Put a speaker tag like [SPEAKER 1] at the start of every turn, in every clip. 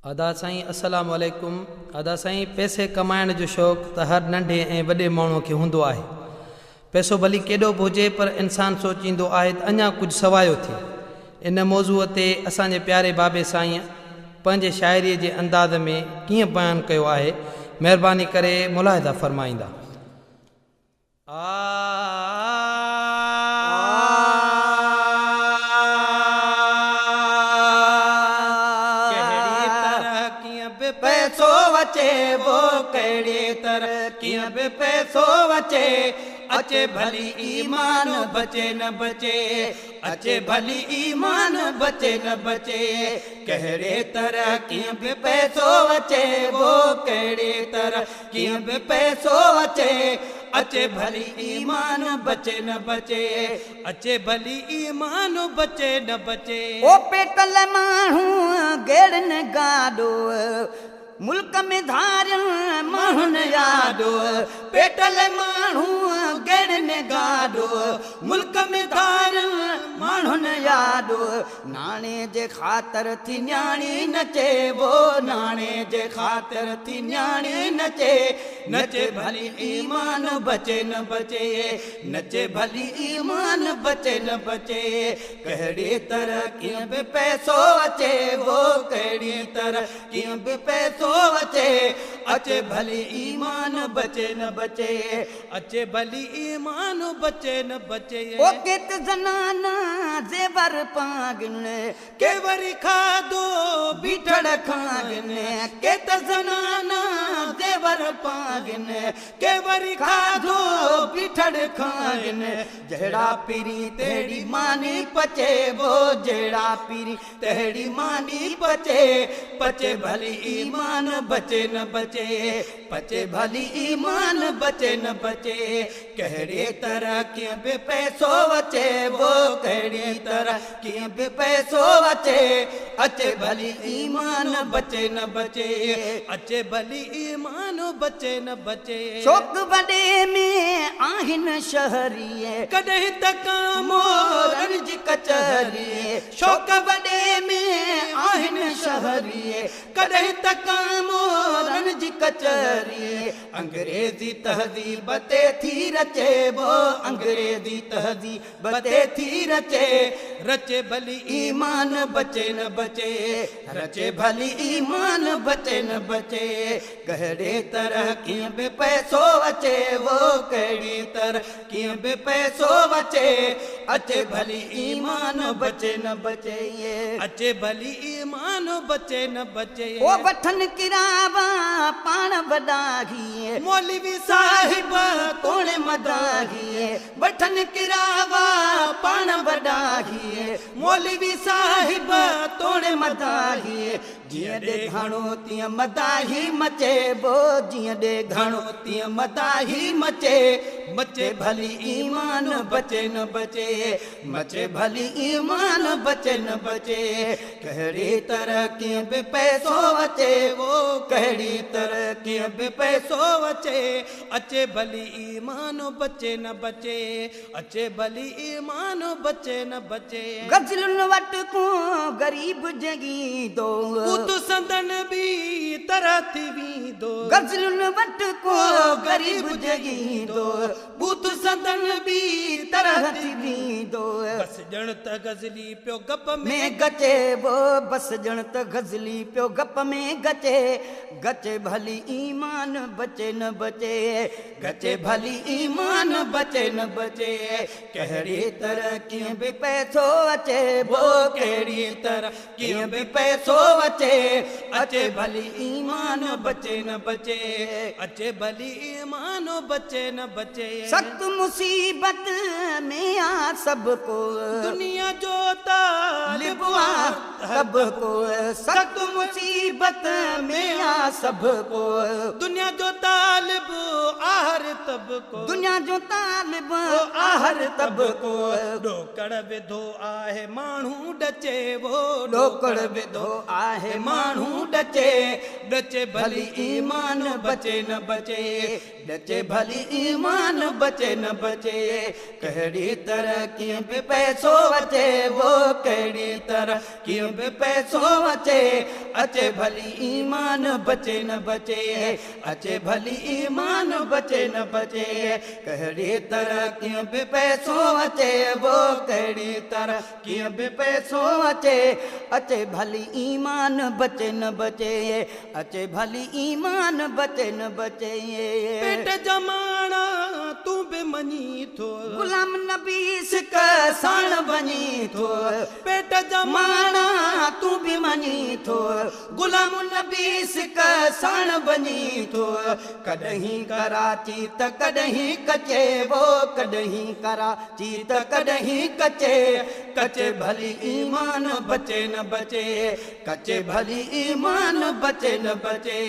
[SPEAKER 1] अदा साईं अस्सलाम वालेकुम। अदा साईं पैसे कमाइण जो शौक़ु त हर नंढे ऐं वॾे माण्हूअ खे हूंदो आहे। पैसो भली केॾो बि हुजे पर इंसानु सोचींदो आहे त अञा कुझु सवायो थिए। इन मौज़ूअ ते असांजे प्यारे बाबे साईं पंहिंजे शाइरीअ जे अंदाज़ में कीअं बयानु कयो आहे, महिरबानी करे मुलाहिज़ा फ़रमाईंदा।
[SPEAKER 2] पैसो अचे वो कहिड़ी तरह कीअं बि पैसो अचे, अचे भली ईमान बचे न बचे, अचे भली ईमान बचे न बचे। कहिड़े तरह कीअं बि पैसो अचे वो कहिड़ी तरह कीअं बि पैसो अचे, अचे भली ईमान बचे न बचे, अचे भली ईमान बचे न बचे।
[SPEAKER 3] ओ पेटल माण्हू गेड़न गाॾो मुल्क में धारियल माण्हुनि यादो,
[SPEAKER 2] पेटल माण्हू गेड़न गाॾो मुल्क में धारियल
[SPEAKER 3] माण्हुनि यादो। नाणे जे ख़ातिर थी न्याणी नचे वो,
[SPEAKER 2] नाणे जे ख़ातिर थी न्याणी नचे, नचे भली ईमान बचे न बचे, नचे भली ईमान बचे न बचे। कहिड़ी तरह कीअं बि पैसो अचे वो कहिड़ी तरह कीअं बि पैसो अचे, अचे भली ईमान बचे न बचे, अचे भली ईमान बचे न बचे।
[SPEAKER 3] ओ केत ज़नाना ज़ेवर पागिन
[SPEAKER 2] के वरी खाधो बीठड़ खागिन, केत ज़नाना ज़ेवर पागिन, के वरी खाधो बीठड़ खागिन। जहिड़ा पीरी तहिड़ी मानी पचे वो, जहिड़ा पीरी तहिड़ी मानी पचे, पचे भली ईमान बचे न बचे, पचे भली ईमान बचे न बचे। कहिड़े तरह कीअं बि पैसो अचे वो कहिड़ी तरह कीअं बि पैसो अचे, अचे भली ईमान बचे न बचे, अचे भली ईमान बचे न बचे।
[SPEAKER 3] शौक़ वॾे में आहिनि शहरीअ
[SPEAKER 2] कॾहिं त कामोरनि जी कचहरी, शौक़ वॾे में आहिनि शहरीअ कॾहिं त कामोरनि जी कचहरी। अंग्रेज़ी तहज़ीब ते थी रचे वो, अंग्रेज़ी तहज़ीब ते थी रचे, रचे भली ईमान बचे न बचे, रचे भली ईमान बचे न बचे। कहिड़े तरह कीअं बि पैसो अचे वो कहिड़ी तरह कीअं बि पैसो अचे, अचे भली ईमान बचे न बचे, अचे भली ईमान बचे न बचे।
[SPEAKER 3] ओ वठन किरावा पाण वॾाही
[SPEAKER 2] मौलवी साहिब तोड़े मदाही, वठन किरावा पाण वॾाही, मौलवी साहिब तोड़े मदाही। जीअं ॾे घणो तीअं मदाही मचे वो, जीअं ॾे घणो तीअं मदाही मचे, मचे भली ईमान बचे न बचे, मचे भली ईमान बचे न बचे। कहिड़ी तरह कीअं बि पैसो अचे वो कहिड़ी तरह कीअं बि पैसो अचे, अचे भली ईमान बचे न बचे, अचे भली ईमान बचे न बचे।
[SPEAKER 3] गज़लुनि वटि को ग़रीब जॻींदो,
[SPEAKER 2] बूत संदन बि तरह थी वेंदो,
[SPEAKER 3] गज़लुनि वटि को
[SPEAKER 2] ग़रीब जॻींदो, बूत संदन बि तरह थी वेंदो। बस ॼण त गज़ली पियो गप में
[SPEAKER 3] गचे वो, बस ॼण त गज़ली पियो गप में गचे, गचे भली ईमान बचे न बचे, गचे भली ईमान बचे न बचे। कहिड़ी तरह कीअं बि पैसो अचे वो कहिड़ी तरह कीअं बि पैसो अचे, अचे भली ईमान बचे न बचे, अचे भली ईमान बचे न बचे। सख़्त मुसीबत में आ सबको
[SPEAKER 2] दुनिया जो तालिब आ
[SPEAKER 3] सबको, सख़्त मुसीबत में आ सबको,
[SPEAKER 2] दुनिया जो तालिब आहर तबको,
[SPEAKER 3] दुनिया जो तालिब आहर तबको।
[SPEAKER 2] ॾोकड़ विधो आहे माण्हू ॾचे वो,
[SPEAKER 3] ॾोकड़ विधो आहे माण्हू ॾचे,
[SPEAKER 2] ॾचे भली ईमान बचे न बचे, ॾचे भली ईमान बचे न बचे। कहिड़ी तरह कीअं बि पैसो अचे वो कहिड़ी तरह कीअं बि पैसो अचे,
[SPEAKER 3] अचे भली ईमान बचे न बचे अचे भली ईमान बचे न बचे कहिड़ी तरह कीअं बि पैसो अचे वो कहिड़ी तरह कीअं बि पैसो अचे अचे भली ईमान बचे न बचे अचे भली ईमान बचे न बचे
[SPEAKER 2] पेट जमाना तू बि मञी थो
[SPEAKER 3] गुलाम नबी सिक साण बनी थो
[SPEAKER 2] पेट
[SPEAKER 3] जमाना तू भी मनी थो गुलाम नबी सिक साण बनी थो कॾहिं कराची त कॾहिं कचे वो कॾहिं कराची त कॾहिं कचे कचे भली ईमान बचे न बचे कचे भली ईमान बचे न बचे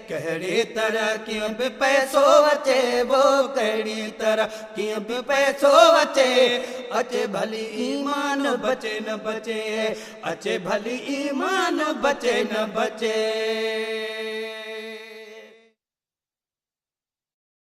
[SPEAKER 3] कहिड़ी तरह कीअं बि पैसो अचे वो कहिड़ी तरह कीअं बि पैसो अचे अचे भली ईमान बचे न बचे अचे भली ईमान बचे न बचे